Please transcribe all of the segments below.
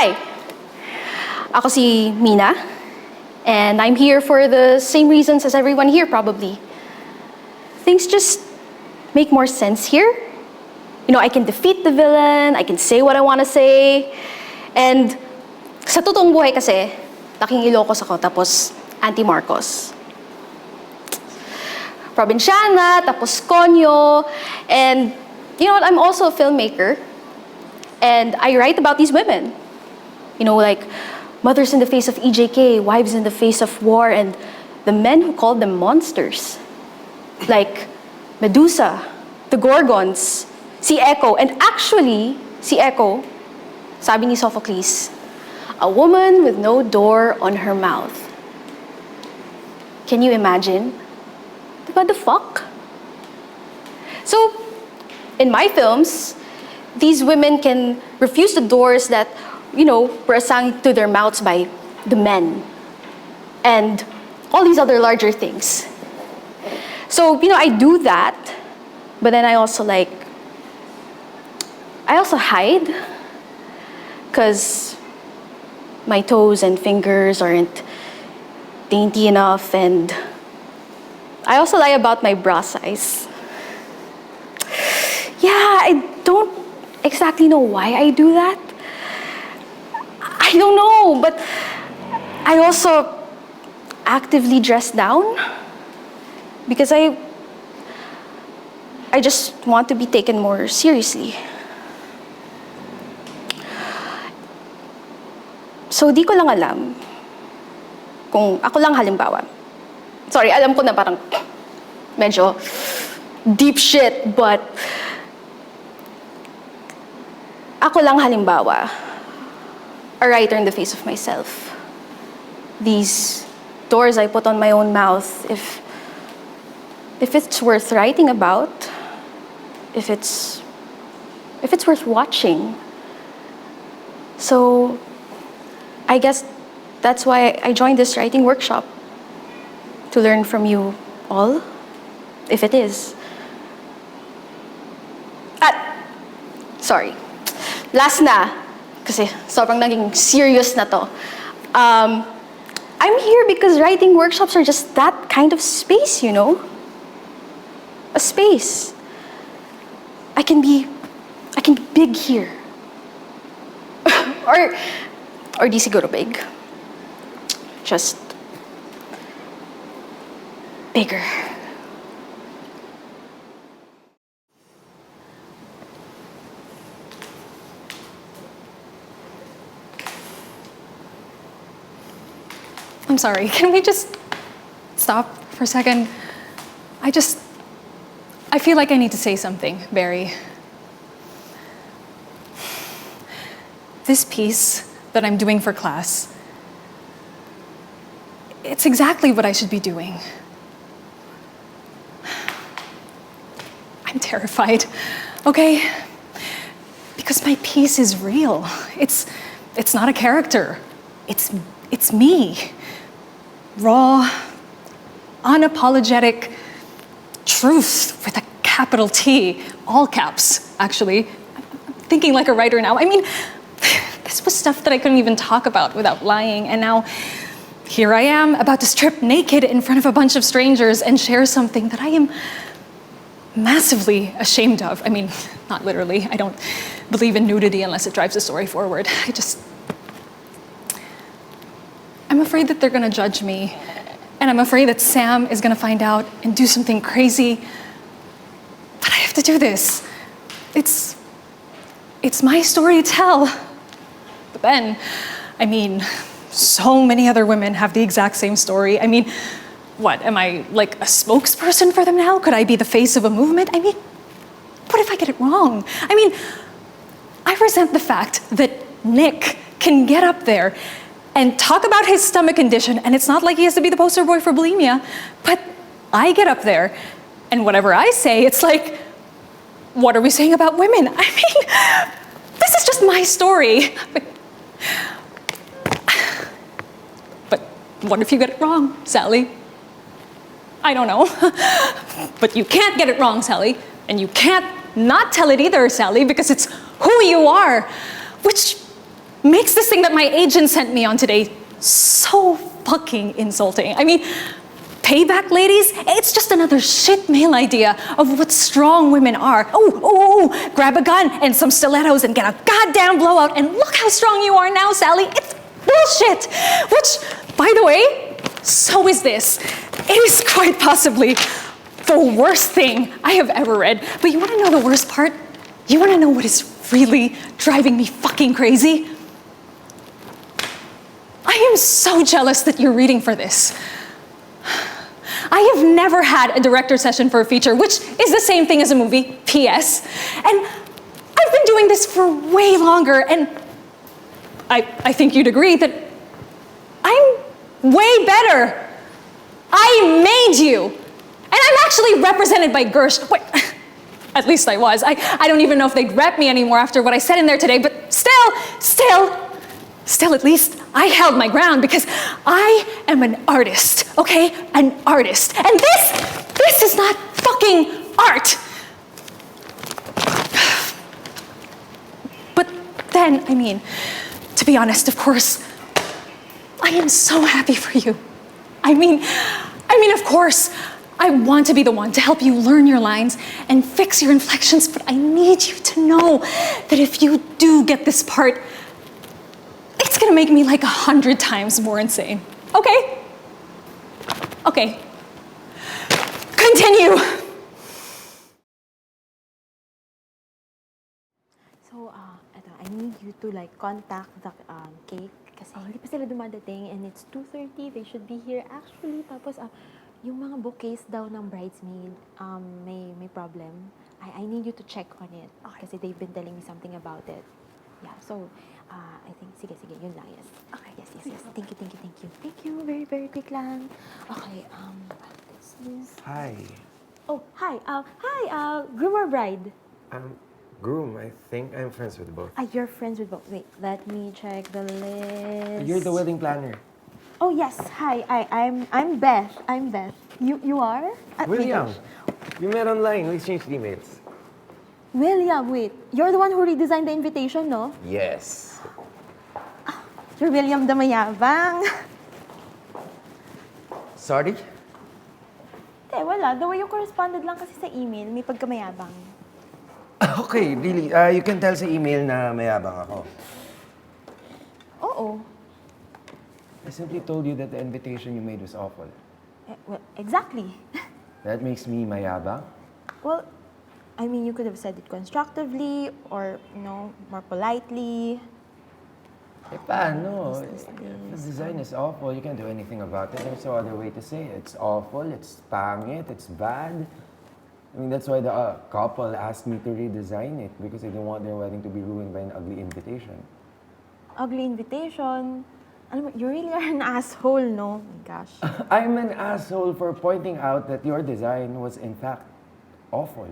Hi! Ako si Mina, and I'm here for the same reasons as everyone here probably. Things just make more sense here. You know, I can defeat the villain, I can say what I want to say, and sa totoong buhay kasi, laking Ilocos ako, tapos anti-Marcos. Probinsyana, tapos konyo, and you know what, I'm also a filmmaker, and I write about these women. You know, like mothers in the face of EJK, wives in the face of war, and the men who called them monsters. Like Medusa, the Gorgons, si Echo, and actually, si Echo, sabi ni Sophocles, a woman with no door on her mouth. Can you imagine? What the fuck? So, in my films, these women can refuse the doors that, you know, were assigned to their mouths by the men. And all these other larger things. So, you know, I do that, but then I also hide, because my toes and fingers aren't dainty enough, and I also lie about my bra size. Yeah, I don't exactly know why I do that. I don't know, but I also actively dress down because I just want to be taken more seriously. So, di ko lang alam kung ako lang halimbawa. Sorry, alam ko na parang medyo deep shit, but ako lang halimbawa, a writer in the face of myself. These doors I put on my own mouth, if it's worth writing about, if it's worth watching. So, I guess that's why I joined this writing workshop, to learn from you all, if it is. Sorry. Last na, kasi sobrang naging serious na to. I'm here because writing workshops are just that kind of space, you know? A space. I can be big here. or di siguro big. Just bigger. I'm sorry, can we just stop for a second? I feel like I need to say something, Barry. This piece that I'm doing for class, it's exactly what I should be doing. I'm terrified, okay? Because my piece is real. It's not a character. It's me. Raw, unapologetic truth with a capital T, all caps, actually. I'm thinking like a writer now. I mean, this was stuff that I couldn't even talk about without lying, and now here I am about to strip naked in front of a bunch of strangers and share something that I am massively ashamed of. I mean, not literally. I don't believe in nudity unless it drives the story forward. I'm afraid that they're gonna judge me, and I'm afraid that Sam is gonna find out and do something crazy. But I have to do this. It's my story to tell. But then, I mean, so many other women have the exact same story. I mean, what, am I like a spokesperson for them now? Could I be the face of a movement? I mean, what if I get it wrong? I mean, I resent the fact that Nick can get up there and talk about his stomach condition, and it's not like he has to be the poster boy for bulimia, but I get up there, and whatever I say, it's like, what are we saying about women? I mean, this is just my story. But what if you get it wrong, Sally? I don't know. But you can't get it wrong, Sally, and you can't not tell it either, Sally, because it's who you are, which makes this thing that my agent sent me on today so fucking insulting. I mean, payback, ladies? It's just another shit male idea of what strong women are. Oh, grab a gun and some stilettos and get a goddamn blowout and look how strong you are now, Sally. It's bullshit. Which, by the way, so is this. It is quite possibly the worst thing I have ever read. But you wanna know the worst part? You wanna know what is really driving me fucking crazy? I am so jealous that you're reading for this. I have never had a director session for a feature, which is the same thing as a movie, PS. And I've been doing this for way longer, and I think you'd agree that I'm way better. I made you. And I'm actually represented by Gersh. Wait, at least I was. I don't even know if they'd rep me anymore after what I said in there today, but still, at least I held my ground because I am an artist, okay? An artist. And this is not fucking art. But then, I mean, to be honest, of course, I am so happy for you. I mean, of course, I want to be the one to help you learn your lines and fix your inflections, but I need you to know that if you do get this part, it's gonna make me like 100 times more insane. Okay? Okay. Continue. So, eto, I need you to like contact the cake kasi hindi pa sila dumadating and it's 2:30. They should be here actually. Tapos, yung mga bouquets daw ng bridesmaid, may problem. I need you to check on it kasi they've been telling me something about it. Yeah, so, I think, sige, yun lang, yes. Okay, yes. Thank you. Thank you, very, very quick lang. Okay, this. Hi. Oh, hi, groom or bride? Groom. I think I'm friends with both. You're friends with both. Wait, let me check the list. You're the wedding planner. Oh, yes, hi, I'm Beth. You are? William. Wait, You met online. We exchanged emails. William, wait. You're the one who redesigned the invitation, no? Yes. You're William the mayabang. Sorry? Wala. The way you corresponded lang kasi sa email, may pagkamayabang. Okay, really. You can tell sa email na mayabang ako. Oo. I simply told you that the invitation you made was awful. Well, exactly. That makes me mayabang? Well, I mean, you could have said it constructively or, more politely. Paano? The design is awful. You can't do anything about it. There's no other way to say it. It's awful, it's pangit, it's bad. I mean, that's why the couple asked me to redesign it because they don't want their wedding to be ruined by an ugly invitation. Ugly invitation. Alam mo, you really are an asshole, no? Oh my gosh. I'm an asshole for pointing out that your design was in fact awful.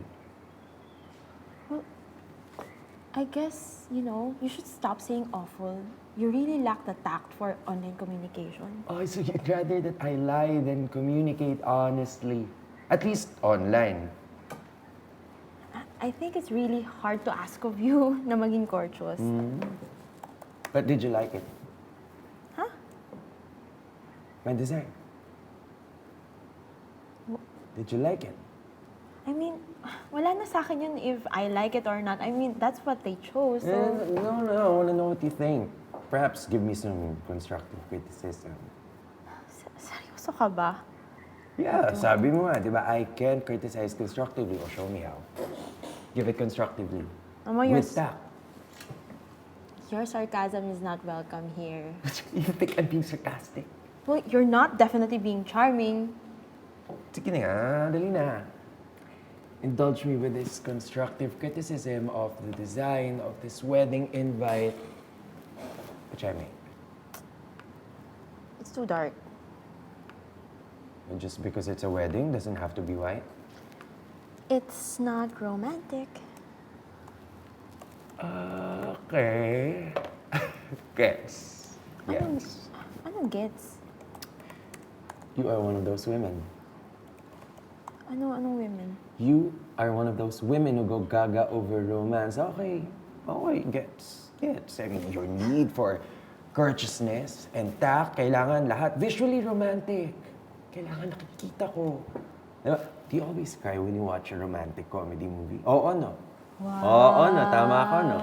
Well, I guess, you should stop saying awful. You really lack the tact for online communication. Oh, so you'd rather that I lie than communicate honestly? At least online. I think it's really hard to ask of you na maging courteous. But did you like it? Huh? My design. Did you like it? I mean, wala na sa akin yun if I like it or not. I mean, that's what they chose, so... No, I want to know what you think. Perhaps give me some constructive criticism. Seryoso ka ba? Yeah, sabi mo nga, di ba? I can criticize constructively. Or show me how. Give it constructively. With tact. Your sarcasm is not welcome here. You think I'm being sarcastic? Well, you're not definitely being charming. Sige na nga, dali na. Indulge me with this constructive criticism of the design of this wedding invite, which I made. It's too dark. And just because it's a wedding doesn't have to be white. It's not romantic. Okay. Guess. Yes. Anong gets? You are one of those women. Anong women? You are one of those women who go gaga over romance. Okay, gets. gets. I mean, your need for courteousness and tact, kailangan lahat visually romantic. Kailangan nakikita ko. Diba? Do you always cry when you watch a romantic comedy movie? Oo, no? Wow. Oo, no? Tama ako, no?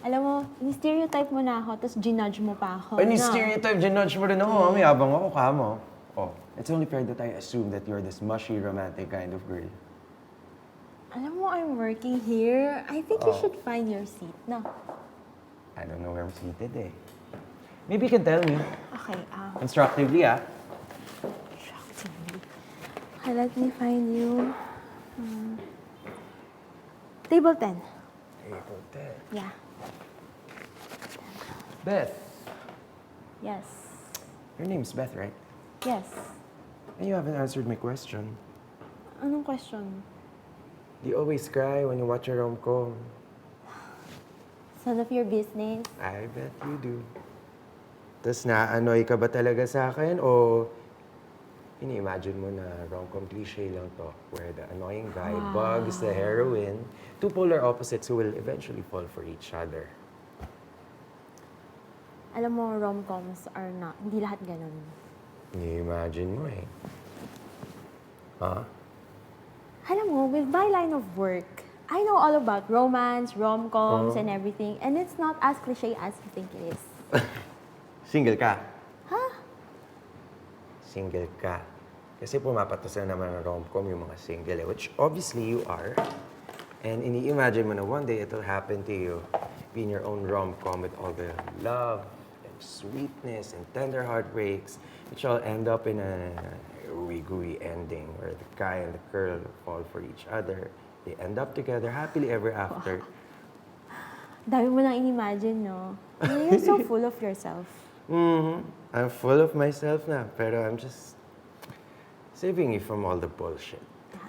Alam mo, ni-stereotype mo na ako, tapos ginudge mo pa ako. Any no? stereotype, ginudge mo rin ako. May abang ako, kamo. Oh, it's only fair that I assume that you're this mushy, romantic kind of girl. Alam mo, I'm working here. I think you should find your seat, no? I don't know where I'm seated, eh. Maybe you can tell me. Okay, Constructively, ah. okay, let me find you. Table 10. Table 10. Yeah. Beth. Yes. Your name's Beth, right? Yes. And you haven't answered my question. Anong question? Do you always cry when you watch a rom-com? It's none of your business. I bet you do. Tapos na-annoy ka ba talaga sa akin? O ini-imagine mo na rom-com cliche lang to, where the annoying guy bugs the heroine, two polar opposites who will eventually fall for each other. Alam mo, rom-coms are not, hindi lahat ganun. Ini-imagine mo eh. Huh? Alam mo, with my line of work, I know all about romance, rom-coms, and everything, and it's not as cliche as you think it is. Single ka? Huh? Single ka. Kasi pumapatos na naman ng rom-com yung mga single eh, which obviously you are. And ini-imagine mo na one day it'll happen to you. Be in your own rom-com with all the love and sweetness and tender heartbreaks, which all end up in a gooey ending where the guy and the girl fall for each other. They end up together happily ever after. Dami mo nang in-imagine, no? You're so full of yourself. I'm full of myself na, pero I'm just saving you from all the bullshit.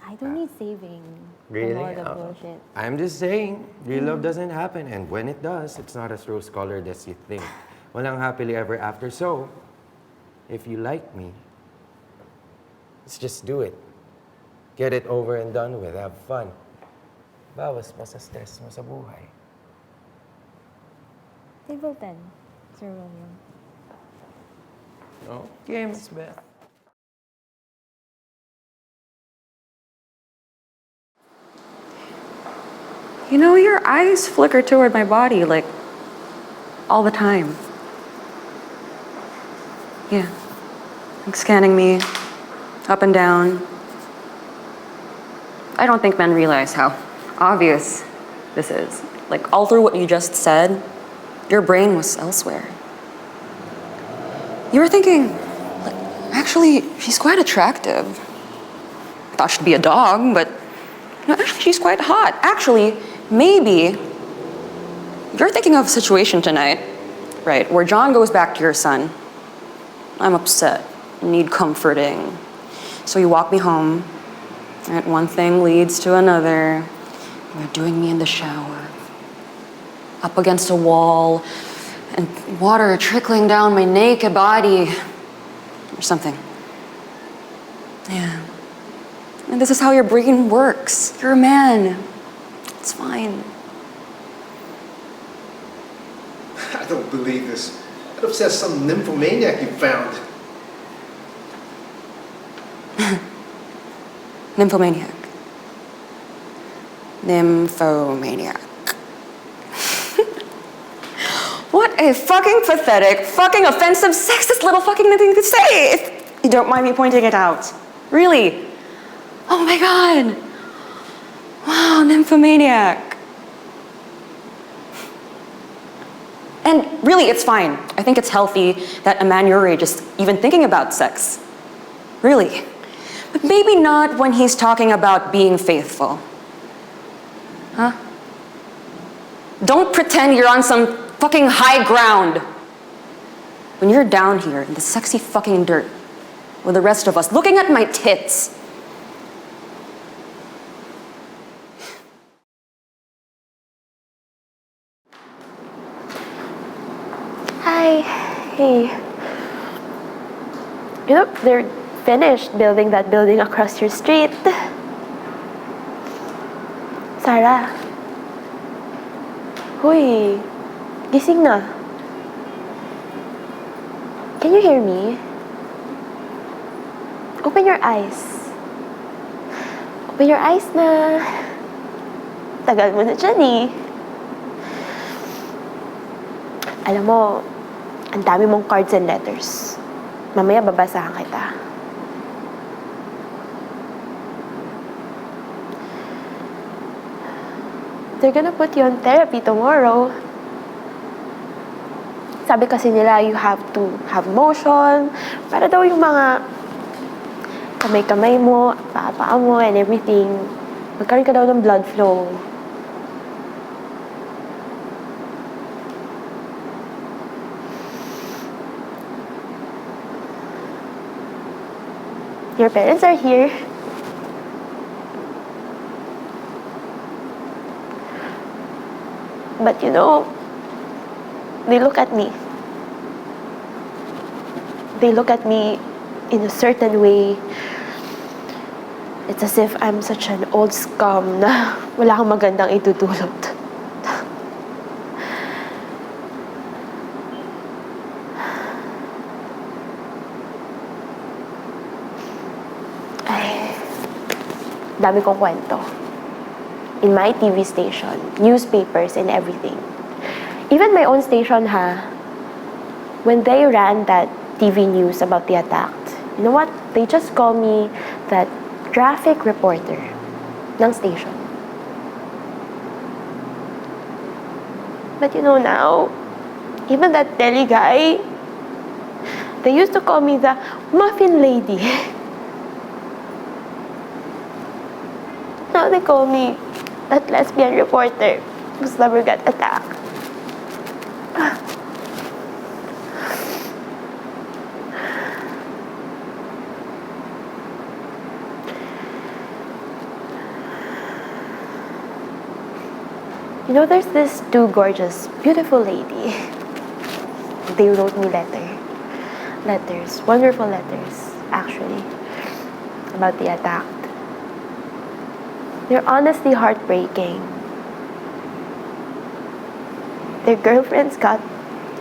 I don't need saving Really? from all the bullshit. I'm just saying, real love doesn't happen. And when it does, it's not as rose-colored as you think. Walang happily ever after. So, if you like me, let's just do it. Get it over and done with. Have fun. Bawas pa sa stress mo sa buhay. Table 10, Sir Romeo. Okay, Miss Beth. You know, your eyes flicker toward my body, like, all the time. Yeah. Like scanning me, up and down. I don't think men realize how obvious this is. Like, all through what you just said, your brain was elsewhere. You were thinking, like, actually, she's quite attractive. I thought she'd be a dog, but no, actually, she's quite hot. Actually, maybe you're thinking of a situation tonight, right, where John goes back to your son. I'm upset, need comforting. So you walk me home, right? One thing leads to another. You're doing me in the shower, up against a wall, and water trickling down my naked body, or something. Yeah. And this is how your brain works. You're a man. It's fine. I don't believe this. I'd have said some nymphomaniac you found. Nymphomaniac. Nymphomaniac. What a fucking pathetic, fucking offensive, sexist little fucking thing to say, if you don't mind me pointing it out. Really? Oh my god. Wow, nymphomaniac. And really, it's fine. I think it's healthy that a man your age is even thinking about sex. Really. But maybe not when he's talking about being faithful. Huh? Don't pretend you're on some fucking high ground. When you're down here in the sexy fucking dirt with the rest of us looking at my tits. Hi. Hey. Yep, they're finished building that building across your street. Sarah. Huy. Gising na. Can you hear me? Open your eyes. Open your eyes na. Tagal mo na dyan eh. Alam mo, ang dami mong cards and letters. Mamaya babasahan kita. They're gonna put you on therapy tomorrow. Sabi kasi nila, you have to have motion. Para daw yung mga kamay-kamay mo, paa mo, and everything. Magkaroon ka daw ng blood flow. Your parents are here. But you know, they look at me. They look at me in a certain way. It's as if I'm such an old scum na wala akong magandang itutulot. Ay, dami kong kwento. In my TV station, newspapers and everything. Even my own station, ha? When they ran that TV news about the attack, you know what? They just call me that traffic reporter ng station. But you know now, even that deli guy, they used to call me the muffin lady. Now they call me that lesbian reporter who's never got attacked. You know, there's this two gorgeous, beautiful lady. They wrote me letters, wonderful letters, actually, about the attack. They're honestly heartbreaking. Their girlfriends got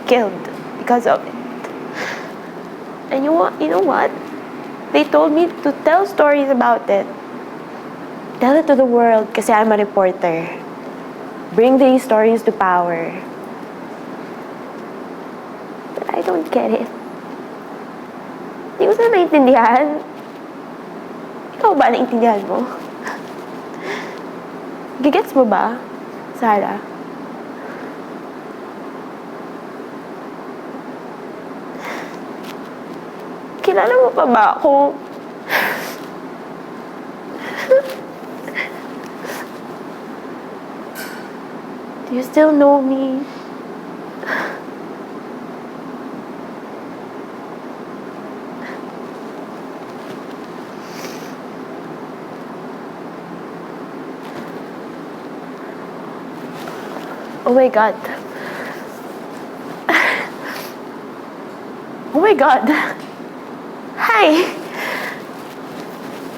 killed because of it. And you know what? They told me to tell stories about it. Tell it to the world kasi I'm a reporter. Bring these stories to power. But I don't get it. Hindi ko sila naintindihan. Ikaw ba naintindihan mo? Gigets mo ba, Sarah? Kilala mo pa ba ako? Do you still know me? Oh my God. Oh my God. Hi.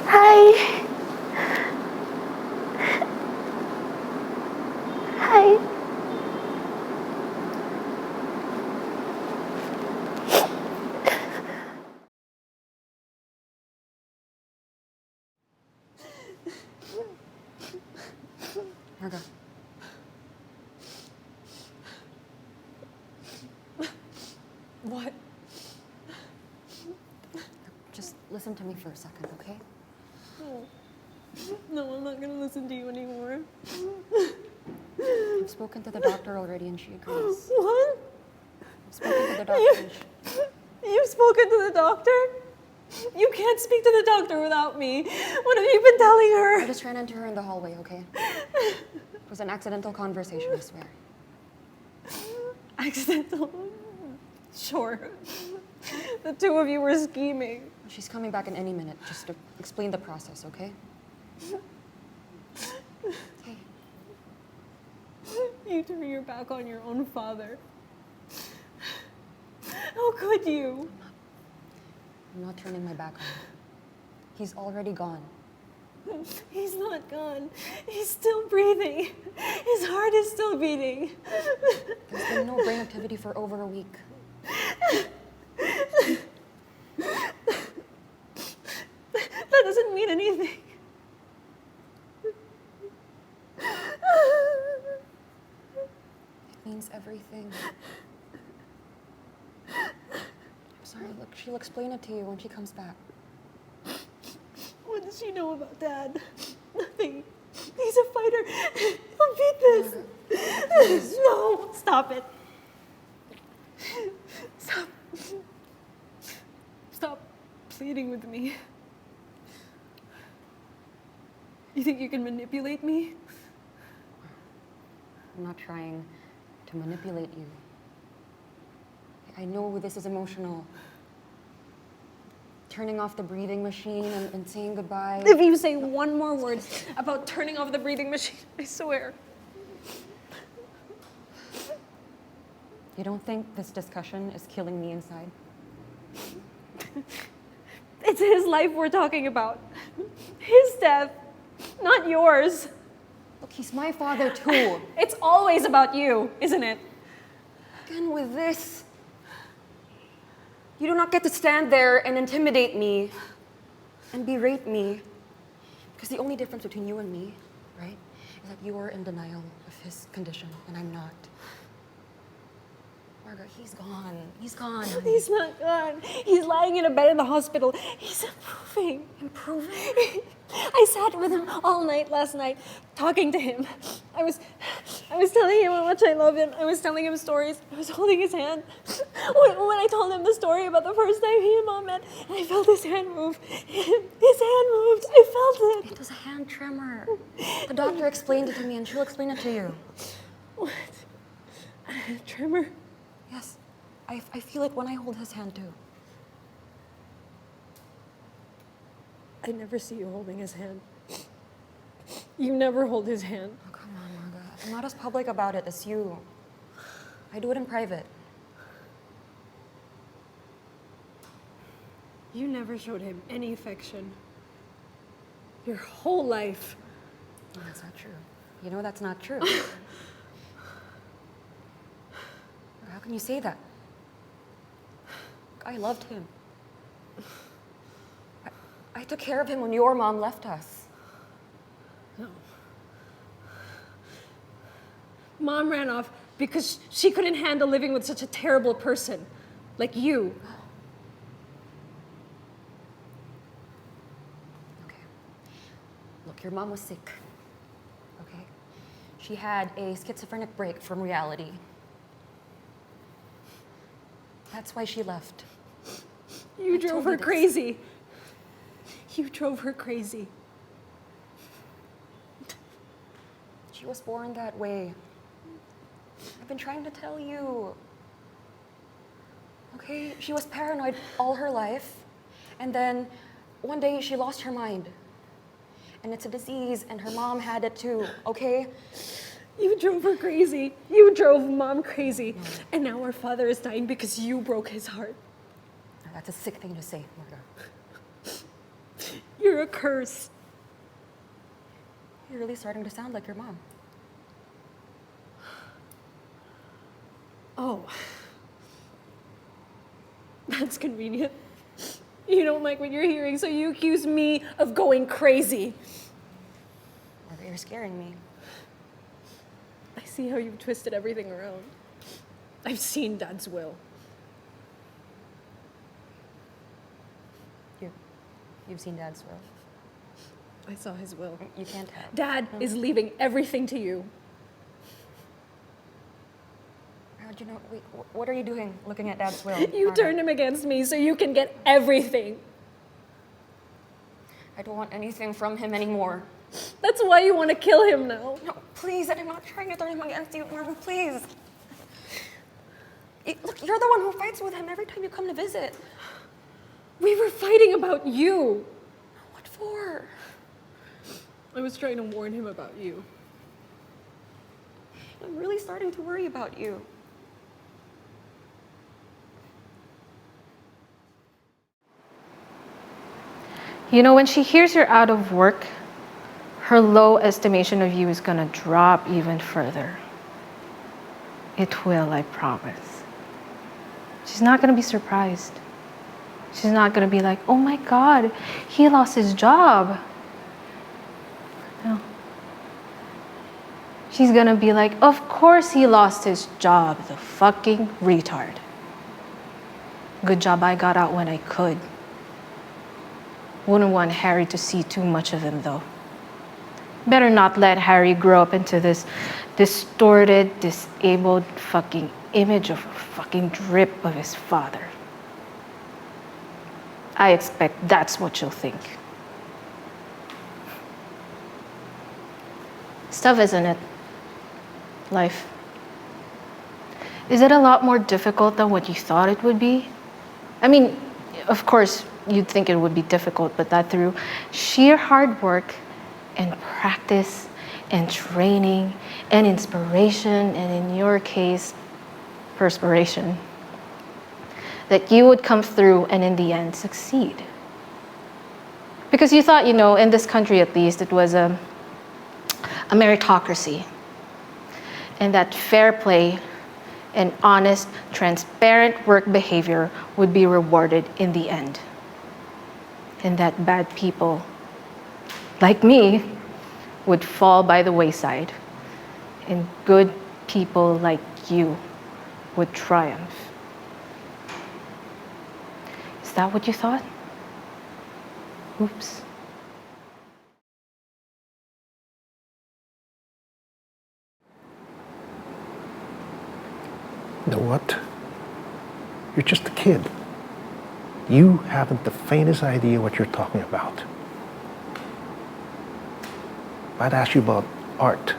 Hi. Hi. Marga. What? Just listen to me for a second, okay? No, I'm not gonna listen to you anymore. I've spoken to the doctor already and she agrees. What? I've spoken to the doctor and You've spoken to the doctor? You can't speak to the doctor without me. What have you been telling her? I just ran into her in the hallway, okay? It was an accidental conversation, I swear. Accidental? Sure. The two of you were scheming. She's coming back in any minute, just to explain the process, okay? Okay. You turned your back on your own father. How could you? I'm not turning my back on him. He's already gone. He's not gone. He's still breathing. His heart is still beating. There's been no brain activity for over a week. That doesn't mean anything. It means everything. I'm sorry, look, she'll explain it to you when she comes back. What does she know about Dad? Nothing. He's a fighter. He'll beat this. No, stop it. Stop. Stop pleading with me. You think you can manipulate me? I'm not trying to manipulate you. I know this is emotional. Turning off the breathing machine and saying goodbye. If you say one more word about turning off the breathing machine, I swear. You don't think this discussion is killing me inside? It's his life we're talking about. His death, not yours. Look, he's my father too. It's always about you, isn't it? Again with this. You do not get to stand there and intimidate me and berate me. Because the only difference between you and me, right, is that you are in denial of his condition and I'm not. Marga, he's gone. He's gone. Honey. He's not gone. He's lying in a bed in the hospital. He's improving. Improving? I sat with him all night last night, talking to him. I was telling him how much I love him. I was telling him stories. I was holding his hand. When I told him the story about the first time he and Mom met, and I felt his hand move. His hand moved. I felt it. It was a hand tremor. The doctor explained it to me and she'll explain it to you. What? A tremor? Yes, I feel it when I hold his hand too. I never see you holding his hand. You never hold his hand. Oh, come on, Marga. I'm not as public about it as you. I do it in private. You never showed him any affection. Your whole life. No, that's not true. You know that's not true. How can you say that? I loved him. I took care of him when your mom left us. No. Mom ran off because she couldn't handle living with such a terrible person like you. Okay. Look, your mom was sick. Okay? She had a schizophrenic break from reality. That's why she left. You drove her crazy. You drove her crazy. She was born that way. I've been trying to tell you. Okay? She was paranoid all her life. And then one day she lost her mind. And it's a disease, and her mom had it too, okay? You drove her crazy. You drove Mom crazy. No. And now our father is dying because you broke his heart. That's a sick thing to say, Marga. You're a curse. You're really starting to sound like your mom. Oh. That's convenient. You don't like what you're hearing, so you accuse me of going crazy. Marga, you're scaring me. I see how you've twisted everything around. I've seen Dad's will. You've seen Dad's will. I saw his will. You can't have. Dad is leaving everything to you. How'd you know? Wait, what are you doing looking at Dad's will? You Marga? turned him against me so you can get everything. I don't want anything from him anymore. That's why you want to kill him now. No, please, I'm not trying to turn him against you, Marga, please. Look, you're the one who fights with him every time you come to visit. We were fighting about you. What for? I was trying to warn him about you. I'm really starting to worry about you. You know, when she hears you're out of work, her low estimation of you is gonna drop even further. It will, I promise. She's not gonna be surprised. She's not gonna be like, oh my God, he lost his job. No. She's gonna be like, of course he lost his job, the fucking retard. Good job I got out when I could. Wouldn't want Harry to see too much of him though. Better not let Harry grow up into this distorted, disabled fucking image of a fucking drip of his father. I expect that's what you'll think. Stuff, isn't it? Life. Is it a lot more difficult than what you thought it would be? I mean, of course, you'd think it would be difficult, but that through sheer hard work and practice and training and inspiration, and in your case, perspiration, that you would come through and in the end succeed. Because you thought, in this country at least, it was a meritocracy. And that fair play and honest, transparent work behavior would be rewarded in the end. And that bad people, like me, would fall by the wayside. And good people like you would triumph. Is that what you thought? Oops. You know what? You're just a kid. You haven't the faintest idea what you're talking about. If I'd ask you about art,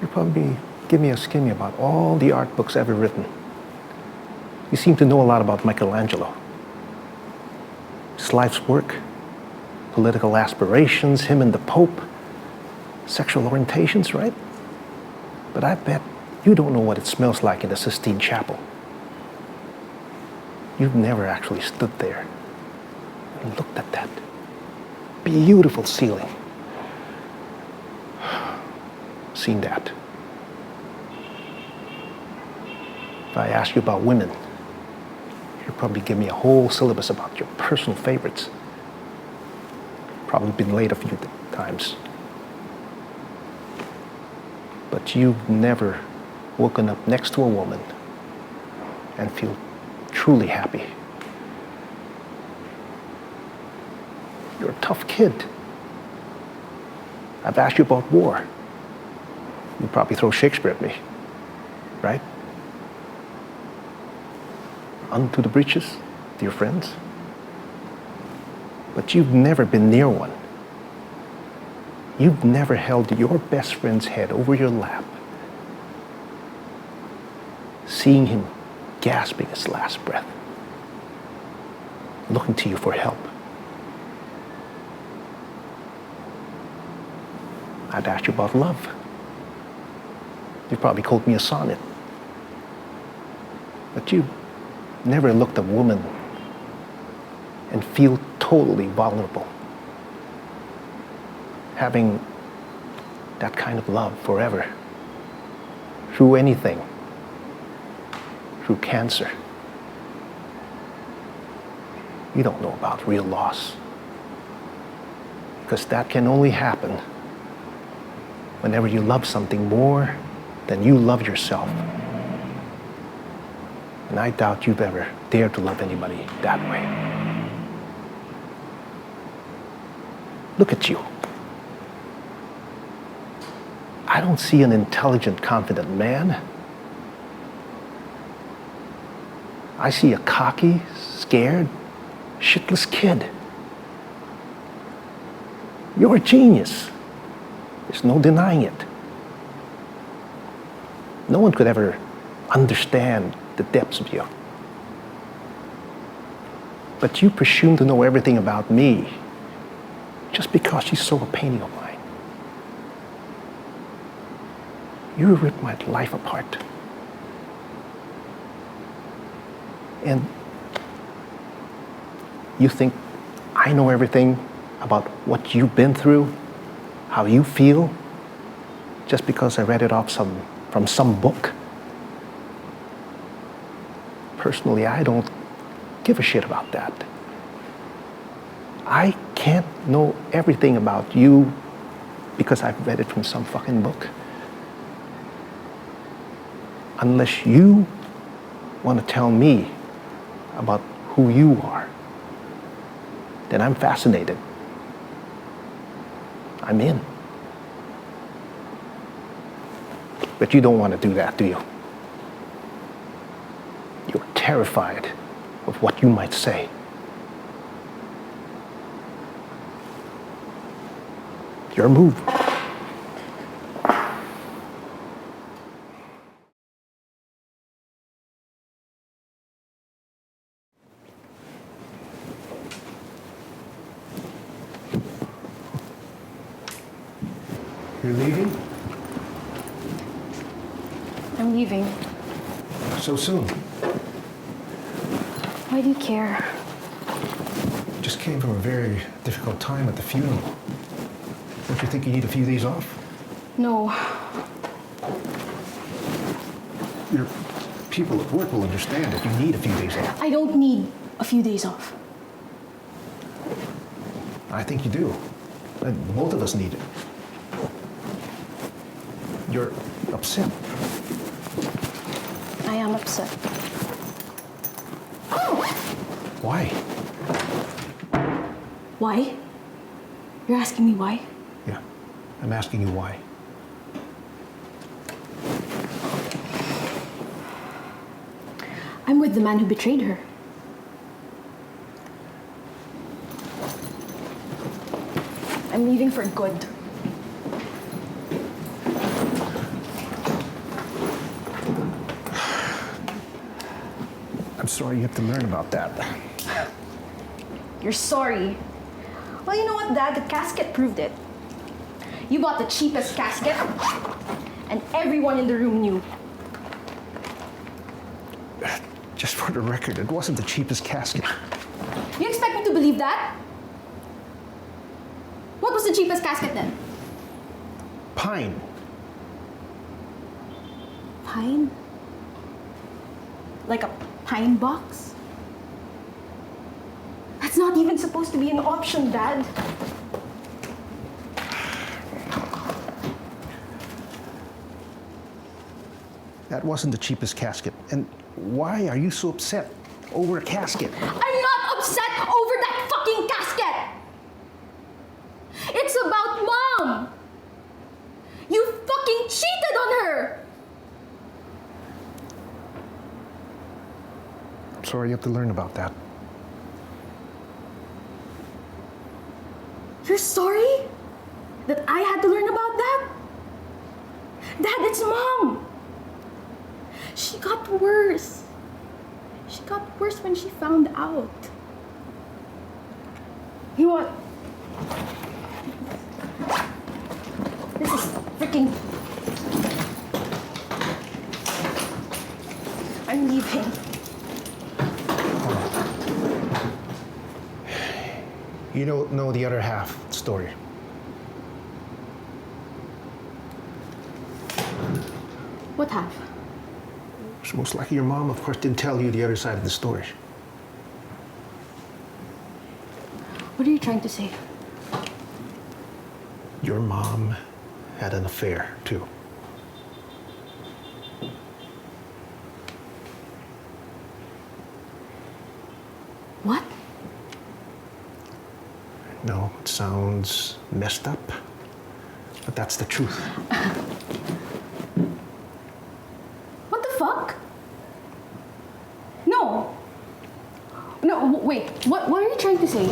you'd probably give me a skinny about all the art books ever written. You seem to know a lot about Michelangelo. His life's work, political aspirations, him and the Pope, sexual orientations, right? But I bet you don't know what it smells like in the Sistine Chapel. You've never actually stood there and looked at that beautiful ceiling. Seen that. If I ask you about women, you'll probably give me a whole syllabus about your personal favorites. Probably been late a few times. But you've never woken up next to a woman and feel truly happy. You're a tough kid. I've asked you about war. You'd probably throw Shakespeare at me, right? Unto the breeches, dear friends. But you've never been near one. You've never held your best friend's head over your lap, seeing him gasping his last breath, looking to you for help. I'd ask you about love. You'd probably quote me a sonnet. But you never looked at a woman and feel totally vulnerable. Having that kind of love forever, through anything, through cancer. You don't know about real loss. Because that can only happen whenever you love something more than you love yourself. And I doubt you've ever dared to love anybody that way. Look at you. I don't see an intelligent, confident man. I see a cocky, scared, shitless kid. You're a genius. There's no denying it. No one could ever understand the depths of you. But you presume to know everything about me just because you saw a painting of mine. You ripped my life apart. And you think I know everything about what you've been through, how you feel just because I read it off from some book. Personally, I don't give a shit about that. I can't know everything about you because I've read it from some fucking book. Unless you want to tell me about who you are, then I'm fascinated. I'm in. But you don't want to do that, do you? You're terrified of what you might say. Your move. You're leaving? I'm leaving. So soon. Why do you care? Just came from a very difficult time at the funeral. Don't you think you need a few days off? No. Your people at work will understand that you need a few days off. I don't need a few days off. I think you do. And both of us need it. You're upset. I am upset. Why? Why? You're asking me why? Yeah, I'm asking you why. I'm with the man who betrayed her. I'm leaving for good. I'm sorry you have to learn about that. You're sorry. Well, you know what, Dad? The casket proved it. You bought the cheapest casket, and everyone in the room knew. Just for the record, it wasn't the cheapest casket. You expect me to believe that? What was the cheapest casket then? Pine. Pine? Like a pine box? That's not even supposed to be an option, Dad. That wasn't the cheapest casket. And why are you so upset over a casket? I'm not upset over that fucking casket! It's about Mom! You fucking cheated on her! I'm sorry you have to learn about that. You're sorry that I had to learn about that? Dad, it's Mom! She got worse. She got worse when she found out. You know what? This is freaking... I'm leaving. You don't know the other half of the story. What half? So most likely your mom, of course, didn't tell you the other side of the story. What are you trying to say? Your mom had an affair, too. What? No, it sounds messed up, but that's the truth. What the fuck? No. No, wait. What are you trying to say?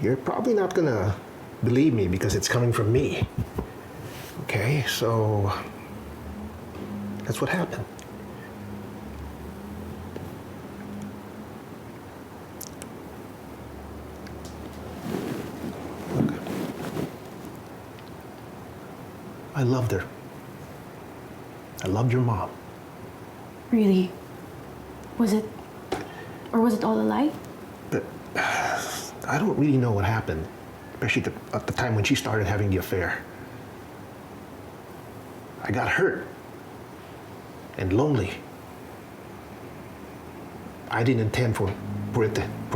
You're probably not gonna believe me because it's coming from me. Okay, so that's what happened. Look, I loved her. I loved your mom. Really? Was it... Or was it all a lie? But I don't really know what happened. especially at the time when she started having the affair. I got hurt and lonely. I didn't intend for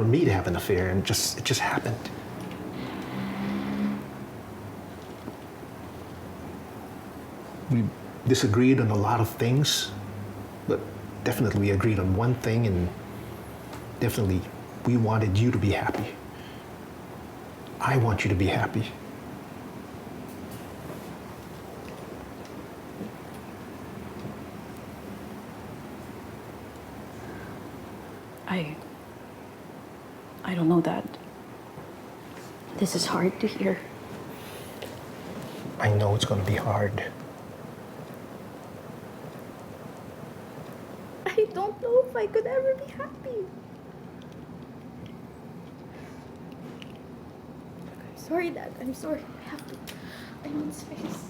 me to have an affair, and it just happened. We disagreed on a lot of things, but definitely we agreed on one thing, and definitely we wanted you to be happy. I want you to be happy. I don't know, Dad. This is hard to hear. I know it's going to be hard. I don't know if I could ever be happy. I'm sorry, Dad. I'm sorry. I have to. I need space.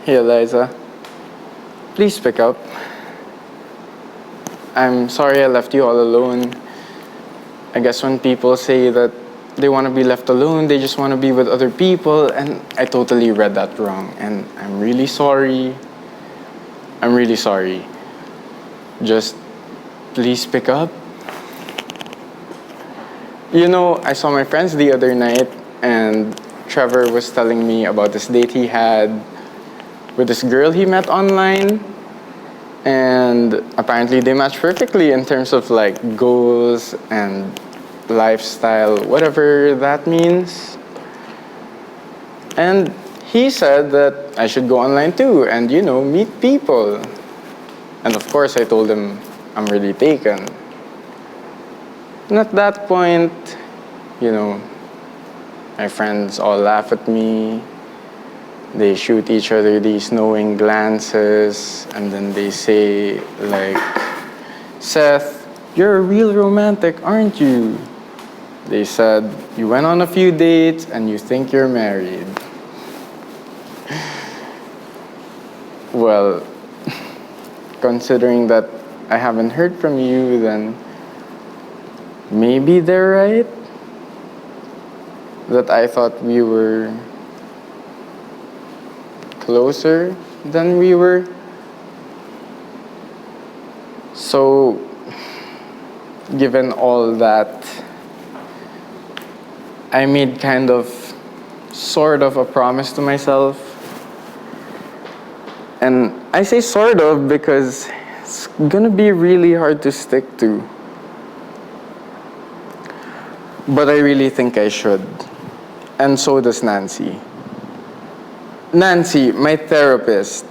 Hey, Eliza. Please pick up. I'm sorry I left you all alone. I guess when people say that they want to be left alone, they just want to be with other people, and I totally read that wrong. And I'm really sorry. I'm really sorry. Just please pick up. You know, I saw my friends the other night, and Trevor was telling me about this date he had with this girl he met online, and apparently they match perfectly in terms of like goals and lifestyle, whatever that means. And he said that I should go online too and, you know, meet people. And of course I told him I'm really taken. And at that point, you know, my friends all laugh at me. They shoot each other these knowing glances, and then they say, like, Seth, you're a real romantic, aren't you? They said, you went on a few dates and you think you're married. Well, considering that I haven't heard from you, then maybe they're right. That I thought we were closer than we were. So, given all that, I made kind of, sort of a promise to myself. And I say sort of because it's gonna be really hard to stick to. But I really think I should. And so does Nancy. Nancy, my therapist.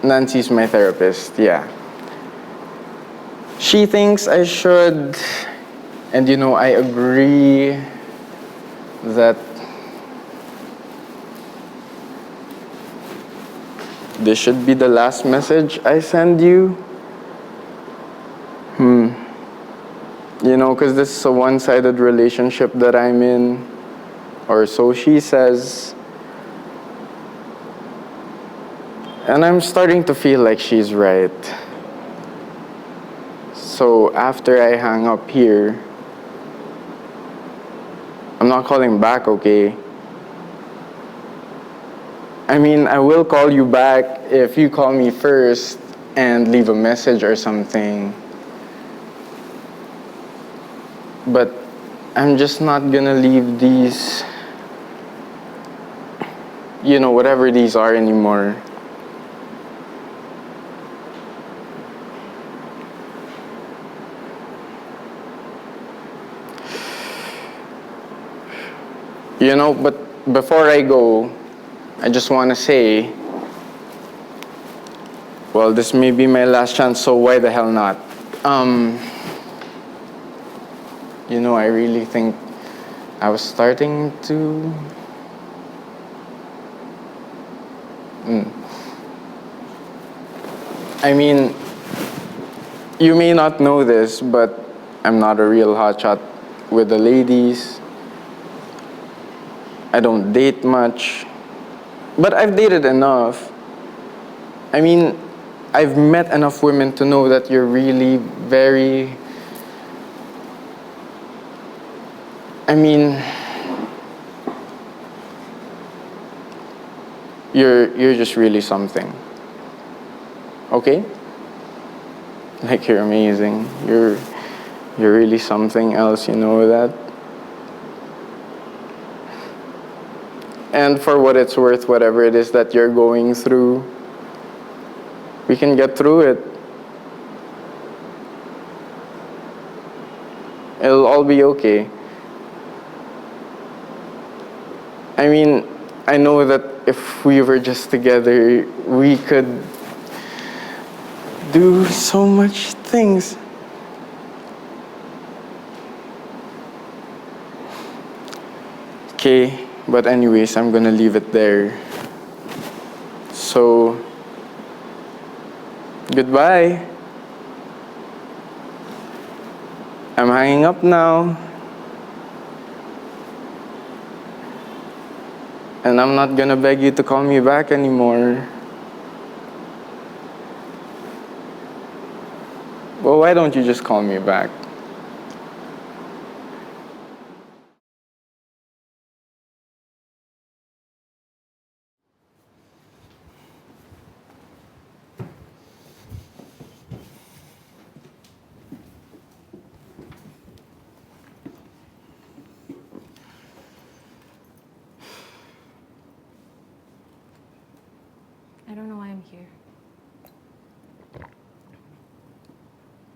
Nancy's my therapist, yeah. She thinks I should, and you know, I agree that this should be the last message I send you. You know, because this is a one-sided relationship that I'm in, or so she says. And I'm starting to feel like she's right. So after I hang up here, I'm not calling back, okay? I mean, I will call you back if you call me first and leave a message or something. But I'm just not gonna leave these, you know, whatever these are anymore. You know, but before I go, I just want to say, well, this may be my last chance, so why the hell not? You know, I really think I was starting to... I mean, you may not know this, but I'm not a real hotshot with the ladies. I don't date much, but I've dated enough. I mean, I've met enough women to know that you're really very... I mean, you're just really something. Okay? Like, you're amazing. You're really something else, you know that? And for what it's worth, whatever it is that you're going through, we can get through it. It'll all be okay. I mean, I know that if we were just together, we could do so much things. Okay, but anyways, I'm gonna leave it there. So, goodbye. I'm hanging up now. And I'm not gonna beg you to call me back anymore. Well, why don't you just call me back? I don't know why I'm here.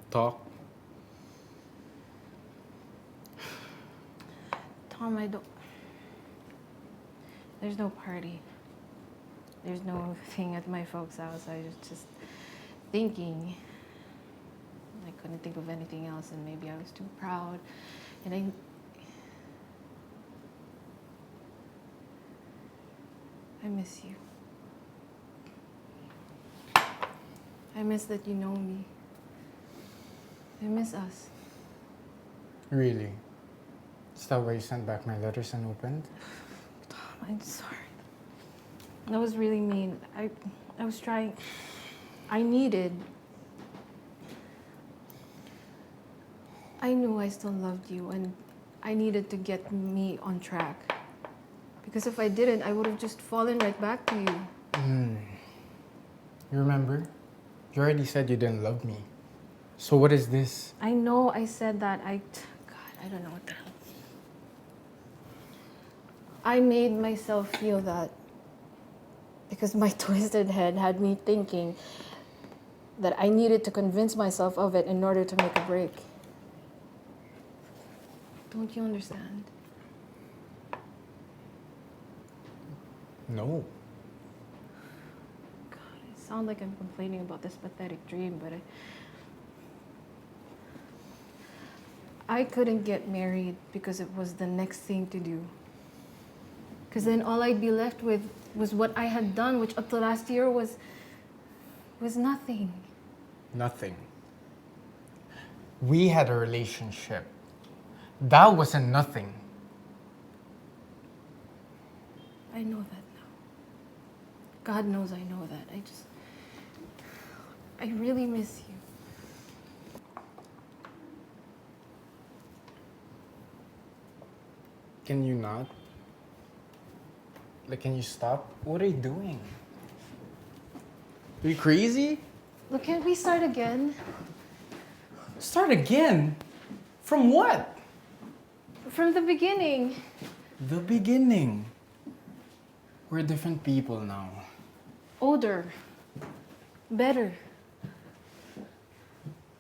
Talk. Tom, I don't... There's no party. There's no thing at my folks' house. I was just thinking. I couldn't think of anything else, and maybe I was too proud. And I miss you. I miss that you know me. I miss us. Really? Is that why you sent back my letters unopened? Tom, I'm sorry. That was really mean. I was trying. I knew I still loved you, and I needed to get me on track. Because if I didn't, I would have just fallen right back to you. You remember? You already said you didn't love me. So what is this? I know I said that. God, I don't know what the hell. I made myself feel that because my twisted head had me thinking that I needed to convince myself of it in order to make a break. Don't you understand? No. God, it sounds like I'm complaining about this pathetic dream, but I couldn't get married because it was the next thing to do. Because then all I'd be left with was what I had done, which up to last year was nothing. Nothing. We had a relationship. That wasn't nothing. I know that now. God knows I know that. I really miss you. Can you not? Like, can you stop? What are you doing? Are you crazy? Look, can't we start again? Start again? From what? From the beginning. The beginning. We're different people now. Older. Better.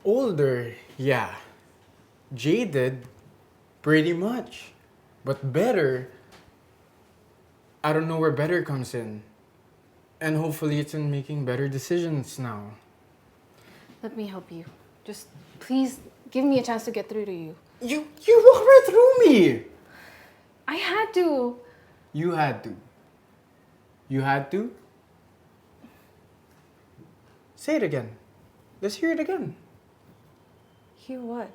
Older, yeah. Jaded, pretty much. But better, I don't know where better comes in. And hopefully it's in making better decisions now. Let me help you. Just please give me a chance to get through to you. You walk right through me! I had to. You had to. You had to? Say it again. Let's hear it again. Hear what?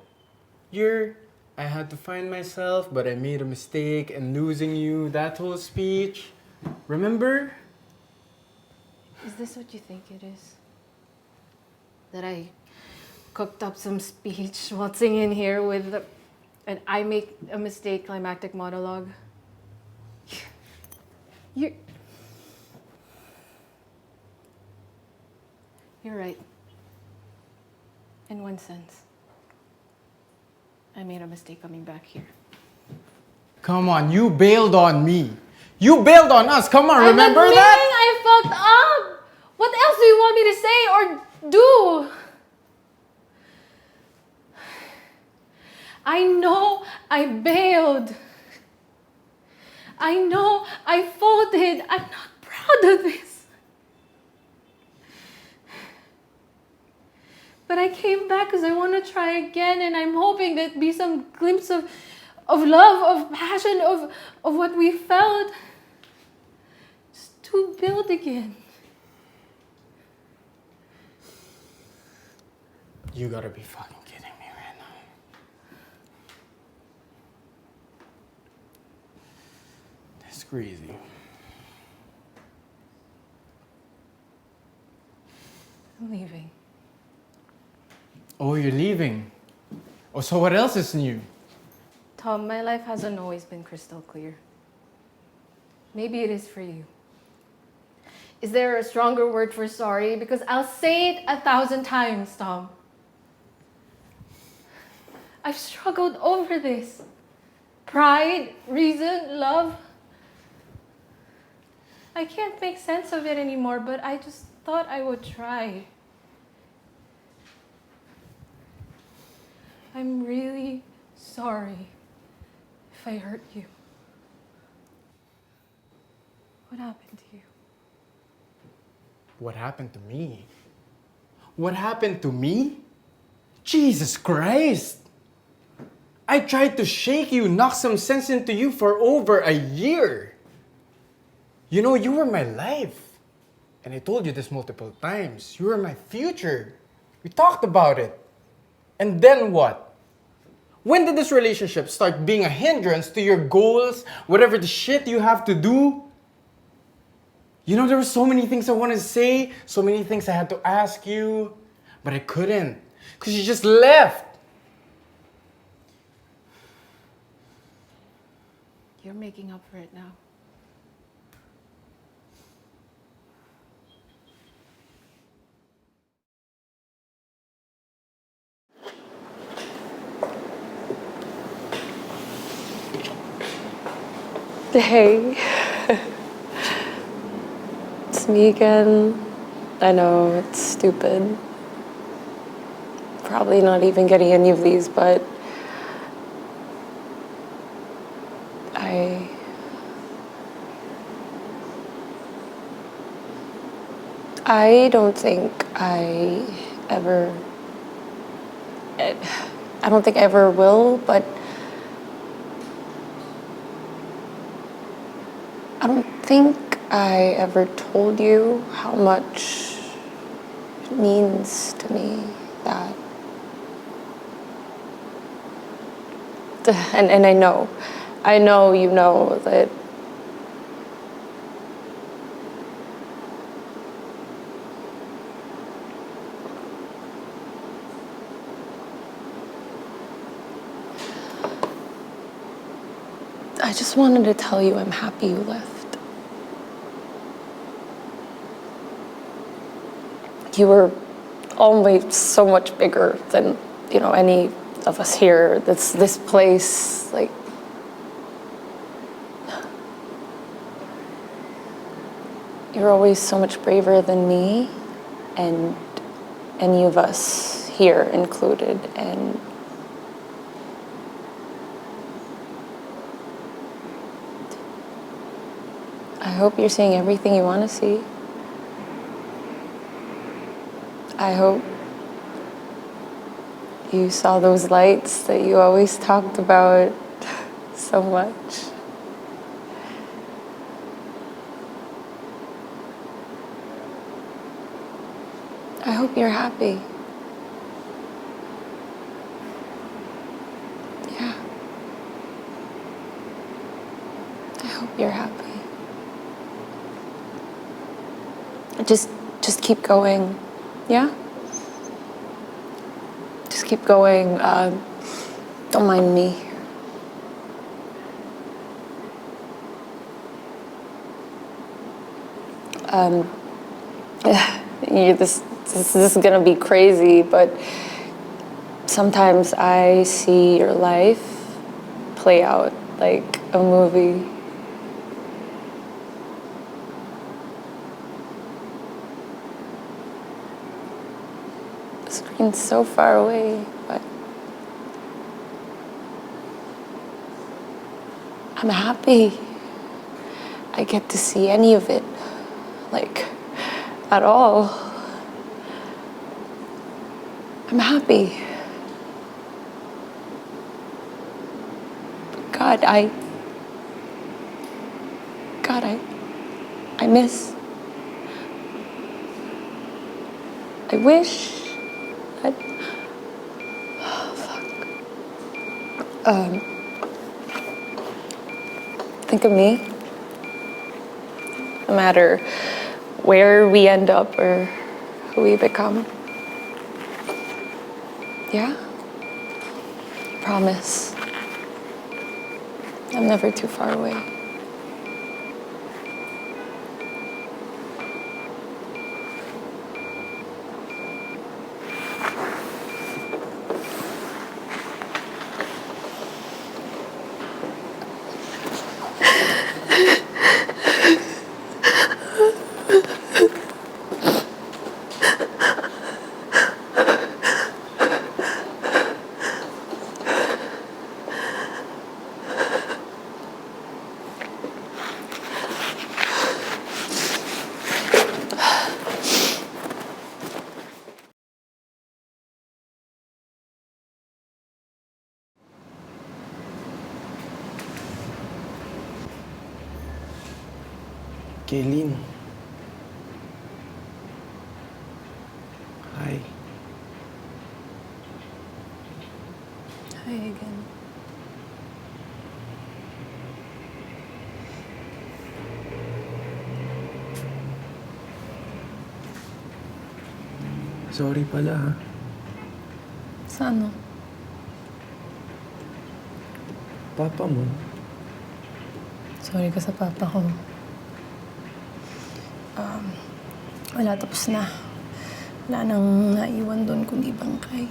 I had to find myself, but I made a mistake and losing you, that whole speech. Remember? Is this what you think it is? That I cooked up some speech waltzing in here with an I make a mistake climactic monologue? You're right. In one sense. I made a mistake coming back here. Come on, you bailed on me. You bailed on us. Come on, remember I'm admitting that? I fucked up. What else do you want me to say or do? I know I bailed. I know I folded. I'm not proud of this. But I came back because I want to try again, and I'm hoping there'd be some glimpse of love, of passion, of what we felt. Just to build again. You gotta be fucking kidding me right now. That's crazy. I'm leaving. Oh, you're leaving? Oh, so what else is new? Tom, my life hasn't always been crystal clear. Maybe it is for you. Is there a stronger word for sorry? Because I'll say it 1,000 times, Tom. I've struggled over this. Pride, reason, love. I can't make sense of it anymore, but I just thought I would try. I'm really sorry if I hurt you. What happened to you? What happened to me? What happened to me? Jesus Christ! I tried to shake you, knock some sense into you for over a year. You know, you were my life. And I told you this multiple times. You were my future. We talked about it. And then what? When did this relationship start being a hindrance to your goals, whatever the shit you have to do? You know, there were so many things I wanted to say, so many things I had to ask you, but I couldn't, because you just left. You're making up for it now. Hey. It's me again. I know, it's stupid. Probably not even getting any of these, but I don't think I don't think I ever will, but I don't think I ever told you how much it means to me that. And I know you know that I just wanted to tell you I'm happy you left. You were always so much bigger than, you know, any of us here. This place, like, you're always so much braver than me and any of us here included, and I hope you're seeing everything you want to see. I hope you saw those lights that you always talked about so much. I hope you're happy. Yeah. I hope you're happy. Just keep going. Yeah? Just keep going. Don't mind me. This is gonna be crazy, but sometimes I see your life play out like a movie. The screen's so far away, but I'm happy I get to see any of it, like, at all. I'm happy. God, I miss. I wish that. Oh, fuck. Think of me. No matter where we end up or who we become. Yeah? Promise. I'm never too far away. Kaylin. Hi. Hi again. Sorry pala, ha? Sa ano? Papa mo. Sorry ka sa papa ko. Wala, tapos na. Wala nang naiwan doon kundi bangkay.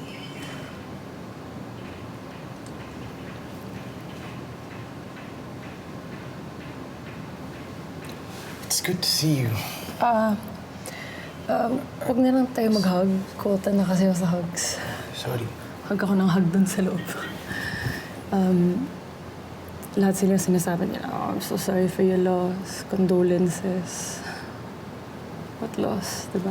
It's good to see you. Huwag na lang tayo mag-hug. Kota na kasi ako sa hugs. Sorry. Hug ako ng hug doon sa loob. Lahat sila sinasabi nila, oh, I'm so sorry for your loss. Condolences. What loss, diba?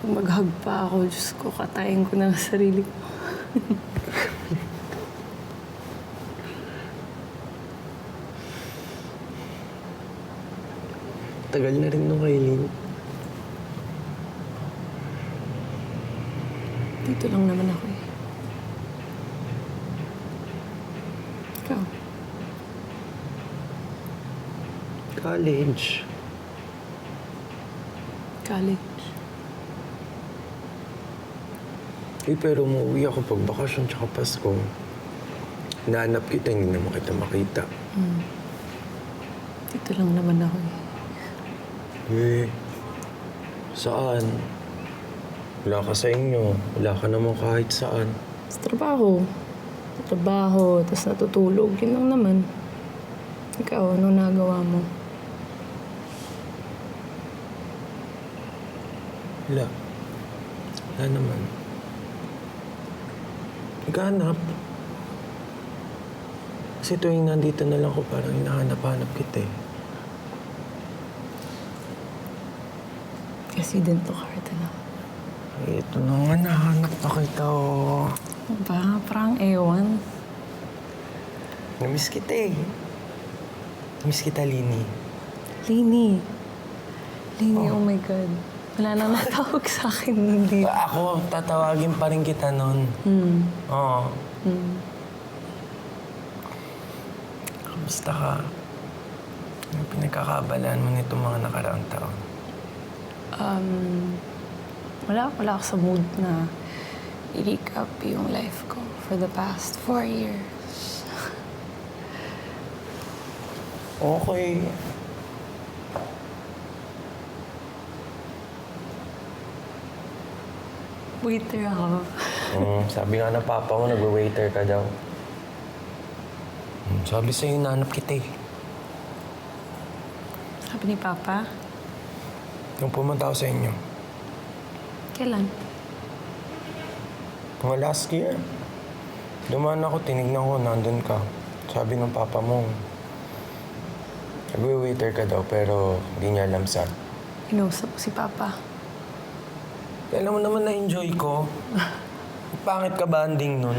Pag mag-hug pa ako, Diyos ko, katayin ko na ang sarili ko. Tagal na rin nung Kaylin. Dito lang naman ako eh. Ikaw? College. College. Pero umuwi ako pag bakasyon tsaka Pasko. Nahanap kita, hindi naman kita makita. Dito lang naman ako eh. Saan? Wala ka sa inyo. Wala ka naman kahit saan. Sa trabaho. Sa trabaho, tapos natutulog. Yun lang naman. Ikaw, anong nagawa mo? Wala. Wala naman. Naghahanap. Kasi tuwing nandito na lang ko, parang hinahanap-hanap kita eh. Kasi din to hard na. Ito na nga, nahanap na kita oh. Ba, parang ewan. Namiss kita eh. Namiss kita, Lini. Lini. Lini, oh my God. Wala nang natawag sa akin, hindi. Ako, tatawagin pa rin kita nun. Oo. Kamusta ka? Ano pinagkakabalaan mo nitong mga nakaraang taon? Wala ako sa mood na i-recap yung life ko for the past 4 years. Okay. Waiter ako. Sabi nga ng papa mo, nag-waiter ka daw. Sabi sa'yo, nanap kita eh. Sabi ni Papa, Nung pumunta ako sa inyo. kailan? Mga last year. Dumaan ako, tinignan ko, nandun ka. Sabi ng papa mo, nag-waiter ka daw, pero hindi niya alam saan. Inausap ko si Papa. Alam mo naman na-enjoy ko. Pangit ka banding nun.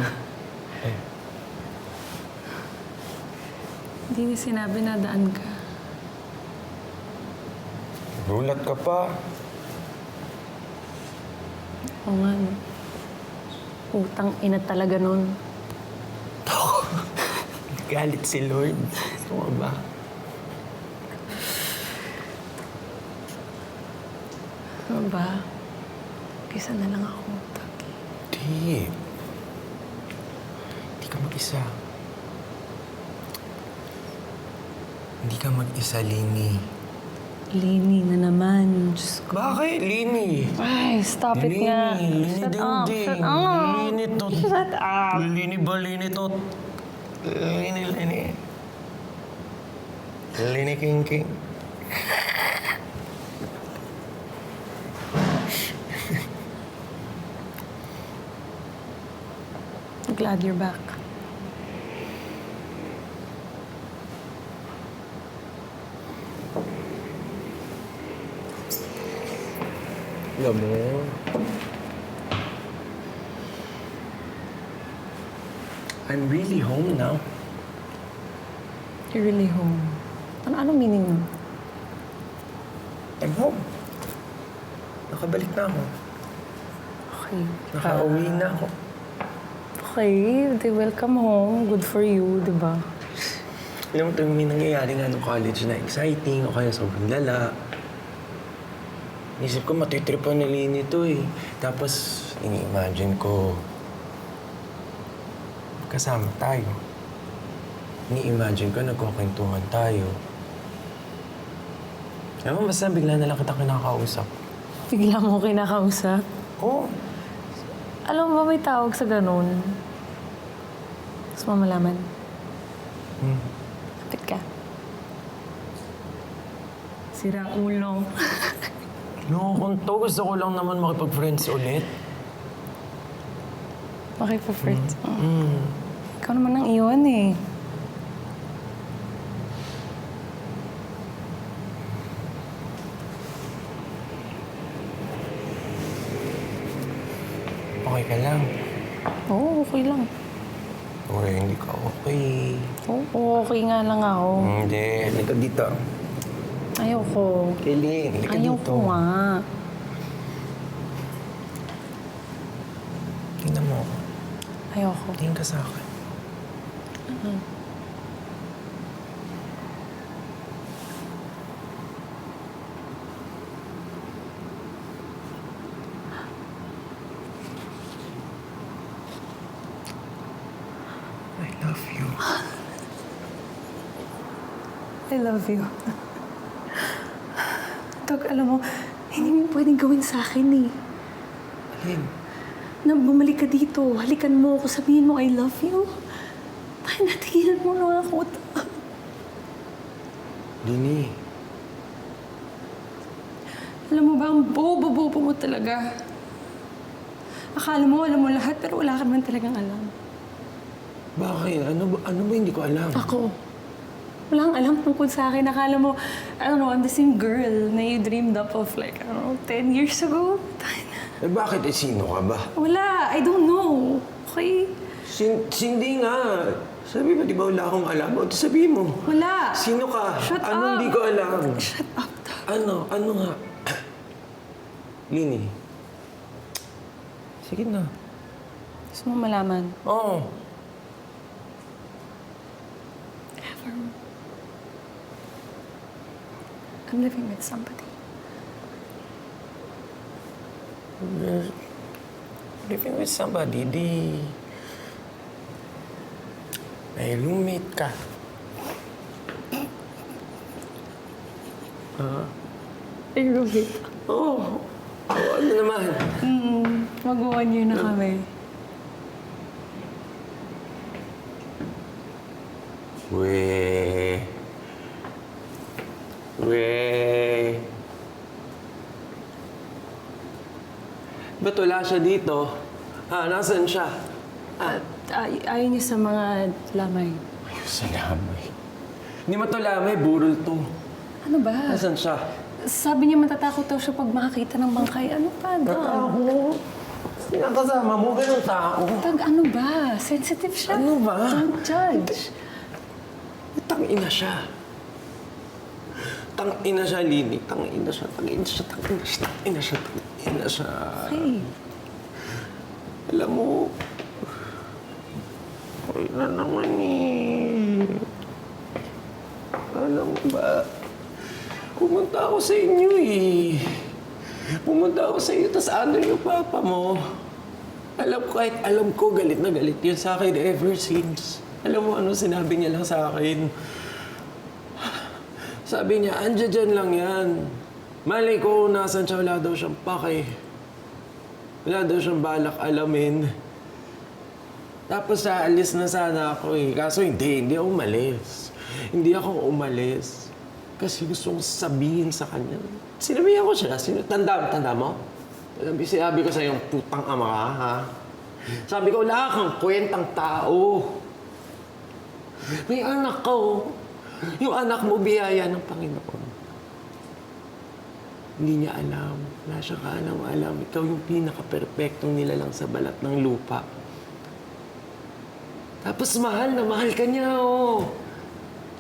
Hindi niya sinabi na daan ka. Gulat ka pa. Oo nga, no. Utang ina talaga nun. Galit si Lord. Ano ba? Ano ba? Kisa na lang ako. Di. Hindi ka mag-isa. Hindi ka mag-isa, Lini. Lini na naman. Diyos ko. Bakit, Lini? Ay, stop it Lini, nga. Lini Shut up. ding. Shut up. Lini to. Shut up. Lini ba, Lini to? Lini, Lini. Lini King King. Glad you're back. Alam mo, I'm really home now. You're really home. Ano meaning nun? I'm home. Nakabalik na ako. Okay. Nakauwi na ako. Okay, they welcome home. Good for you, di ba? Alam mo, tuwing may nangyayari nga nung college na exciting o kaya sobrang lala. Isip ko, matitripan na Lini to eh. Tapos, ini-imagine ko, kasama tayo. Ini-imagine ko, nagkukwentuhan tayo. Alam mo, basta bigla na lang kita kinakausap. Bigla mo kinakausap? Oo. Alam mo ba may tawag sa ganun? Gusto mo malaman? Kapit ka. Sira ulo. No, kung to, gusto ko lang naman makipag-friends ulit. Makipag-friends? Ikaw naman ang iyon eh. Okay ka lang. Oo, okay lang. Okay, hindi ka okay. Oo, okay nga lang ako. Hindi, halika dito. Ayoko. Kylle, halika dito. Ayoko nga. Tingnan mo ako. Ayoko. Tingin ka sa akin. I love you. I love you. Dog, alam mo, hindi mo pwedeng gawin sa akin eh. Alin? Na bumalik ka dito, halikan mo ako, sabihin mo, I love you. Bakit natigilan mo na ako? Lini. Alam mo ba, ang bobo-bobo mo talaga. Akala mo, alam mo lahat, pero wala ka naman talagang alam. Bakit? Ano ba hindi ko alam? Ako, wala kang alam tungkol sa akin. Akala mo, I don't know, I'm the same girl na you dreamed up of like, I don't know, 10 years ago. Eh bakit? Eh sino ka ba? Wala, I don't know. Okay? Hindi nga. Sabi mo, di ba wala akong alam? O, sabihin mo. Wala. Sino ka? Shut Ano up. hindi ko alam? Shut up, dog. Ano nga? Lini. Sige na. Gusto mo malaman? Oo. I'm living with somebody. Living with somebody, di... May roommate ka. Ay, roommate. Oo. Ano naman? Mag-1 year na kami. Weh. Ba't wala siya dito? Nasaan siya? Ayaw niya sa mga lamay. Ayaw sa lamay. Hindi mo to lamay, burol to. Ano ba? Nasaan siya? Sabi niya matatakot daw siya pag makakita ng bangkay. Ano pa, dog? Ako? Sinakasama mo, ganun tao. Dog, ano ba? Sensitive siya. Ano ba? Don't judge. Tangina siya. Tangina siya, Lini. Tangina siya. Hey. Alam mo, ay na naman eh. Alam mo ba, pumunta ako sa inyo eh. Pumunta ako sa iyo, tas André yung papa mo. Alam ko, galit na galit yun sa akin ever since. Alam mo ano sinabi niya lang sa akin? Sabi niya, andyan lang yan. Malay ko kung nasan siya, wala daw siyang pake. Wala daw siyang balak alamin. Tapos aalis na sana ako eh. Kaso hindi ako umalis. Hindi ako umalis. Kasi gusto kong sabihin sa kanya. Sinabihan ko siya. Tanda mo? Sinabi ko sa yung putang ama ka, ha? Sabi ko, wala kang kwentang tao. May anak ko. Yung anak mo, biyaya ng Panginoon. Hindi niya alam. Wala siya alam. Ikaw yung pinaka-perfectong nilalang sa balat ng lupa. Tapos mahal na mahal ka niya, oh.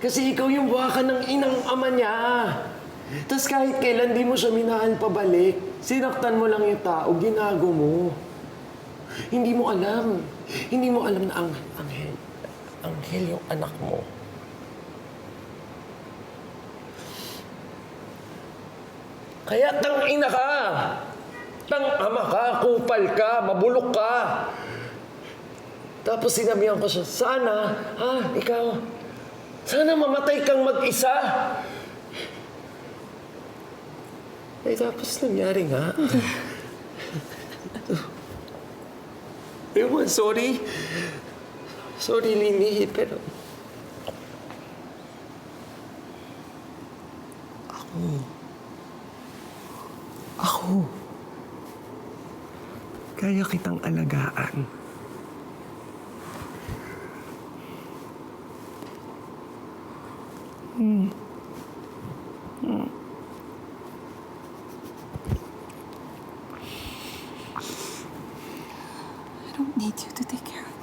Kasi ikaw yung buwakan ng inang ama niya. Tapos kahit kailan di mo siya minahal pabalik, sinaktan mo lang yung tao, ginago mo. Hindi mo alam. Hindi mo alam na Anghel yung anak mo. Kaya tang-ina ka! Tang-ama ka, kupal ka, mabulok ka. Tapos sinabihan ko siya, sana, ikaw, sana mamatay kang mag-isa. Eh, tapos nangyari nga. Ewan, sorry. Sorry, Lini, pero... Ako. Kaya kitang alagaan. I don't need you to take care of